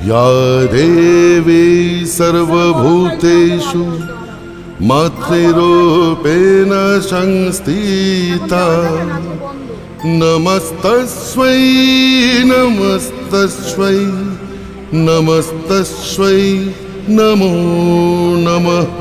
या देवी सर्वभूतेषु मातृरूपेण संस्थिता नमस्तस्मै नमस्तस्मै नमस्तस्मै नमो नमः।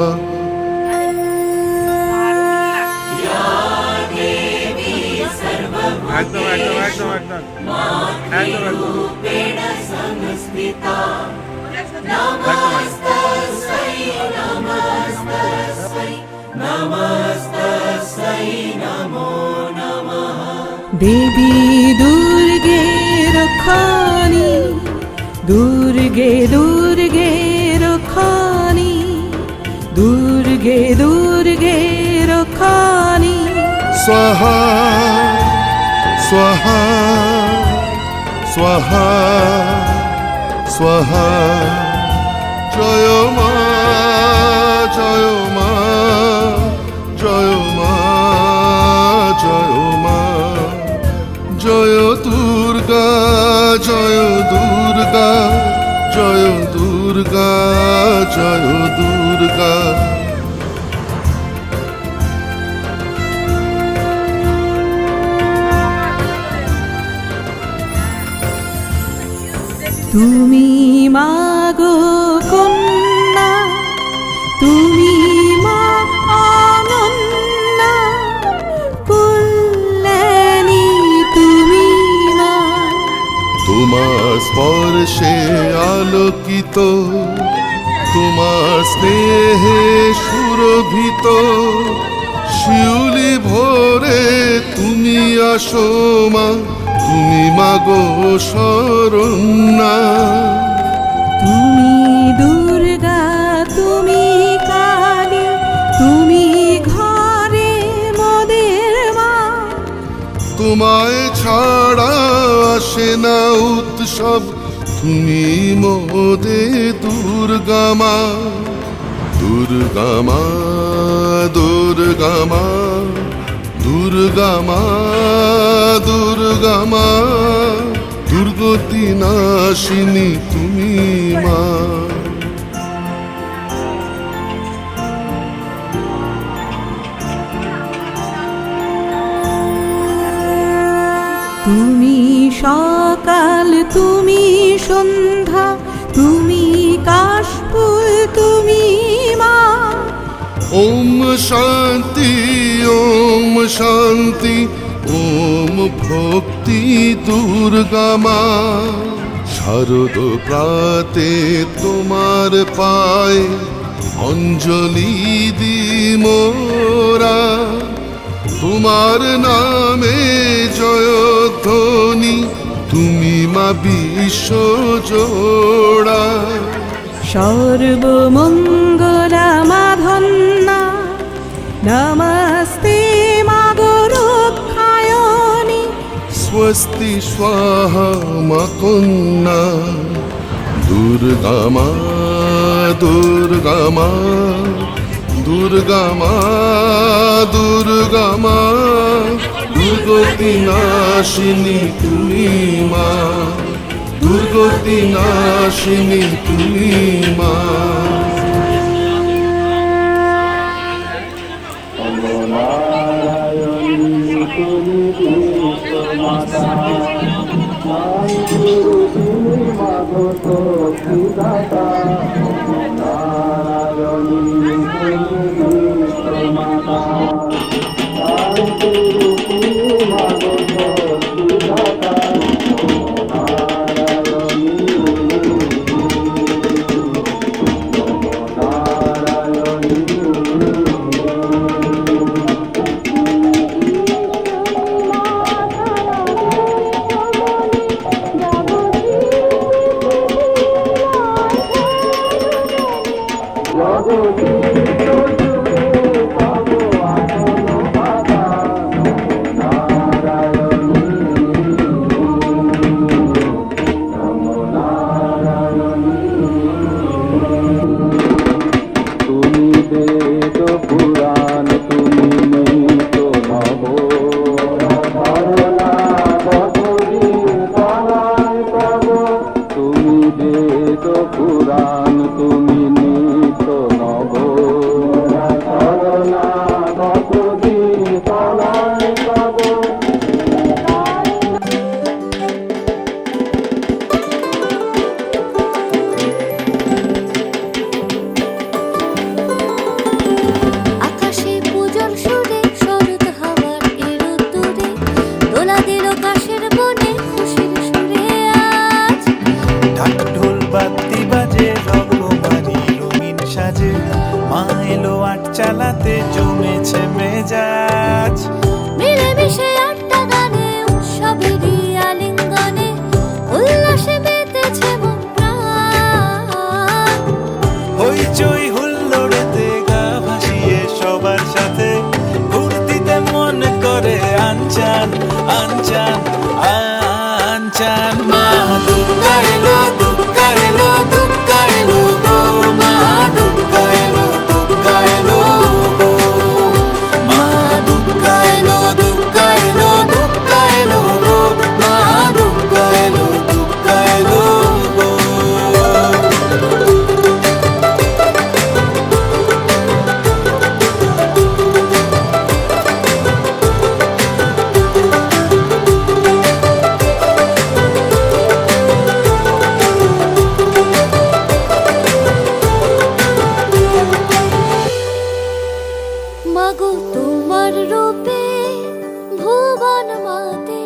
देवी दुर्गे रक्षानि दुर्गे दुर्गे रक्षानि दुर्गे दुर्गे रक्षानि स्वाहा स्वाहा स्वाहा स्वाहा जय मा जय मा जय मा जय मा जय दुर्गा जय दुर्गा जय दुर्गा जय दुर्गा। তুমি মাগো কন্যা তুমি মা অনন্যা কল্যাণী তুমি মা। তোমার স্পর্শে আলোকিত তোমার স্নেহে সুরভিত শিউলি ভোরে তুমি আসো মা তুমি মাগো শরণ্যা। তুমি দুর্গা তুমি কালী তুমি ঘরে মোদের মা। তোমায় ছাড়া আসে না উৎসব তুমি মোদে দুর্গা মা দুর্গা মা দুর্গা মা দুর্গা মা দুর্গা মা দুর্গতি নাশিনী তুমি মা। তুমি সকাল তুমি সন্ধ্যা তুমি কাশফুল তুমি মা। ওম শান্তি ওম শান্তি ওম ভক্তি দুর্গা মা। শারদ প্রাতে তোমার পায় অঞ্জলি দি মোরা তোমার নামে জয়ধ্বনি তুমি মা বিশ্ব জোড়া। সর্বমঙ্গলা মা ধন্যা নমস্তে মাগো রক্ষায়ণী। स्वस्ति स्वाहा मा कन्या दुर्गा मा दुर्गा मा दुर्गा मा दुर्गा मा दुर्गति नाशिनी तुमी मा दुर्गति नाशिनी तुमी मा। আনচান আনচান আনচান মা দুর্গা এলো দুর্গা এলো দুর্গা এলো গো মা দুর্গা এলো দুর্গা এলো গো মা দুর্গা এলো দুর্গা এলো দুর্গা এলো গো মা দুর্গা এলো দুর্গা এলো গো মাগো তোমার রূপে ভুবন মাতে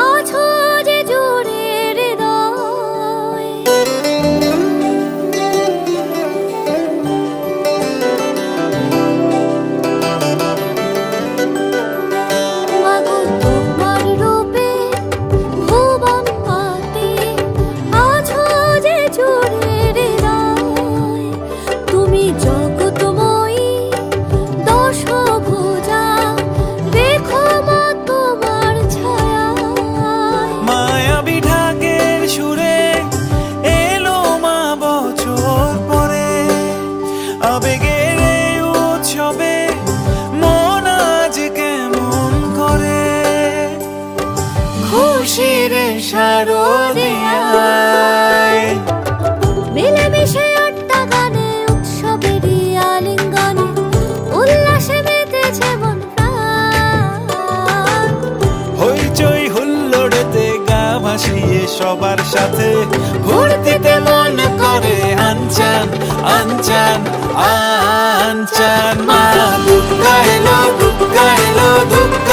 আছো যে জোরে হৃদয় মাগো তোমার রূপে ভুবন মাতে আছো যে জোরে হৃদয় তুমি জগৎময়ী দশভুজা দেখো মা তোমার ছায়া মায়াবী ঢাকের সুরে এলো মা বছর পরে আবেগের এই উৎসবে মন আজ কেমন করে খুশির শারদিয়ায় মিলেমিশে আড্ডা গানে উৎসবেরই আলিঙ্গনে উল্লাসে মেতেছে মন প্রাণ হইচই হুল্লোড়েতে গা ভাসিয়ে সবার সাথে ঘুরতে মন করে আনচান আনচান আনচান মা দুর্গা এলো দুর্গা এলো দুর্গা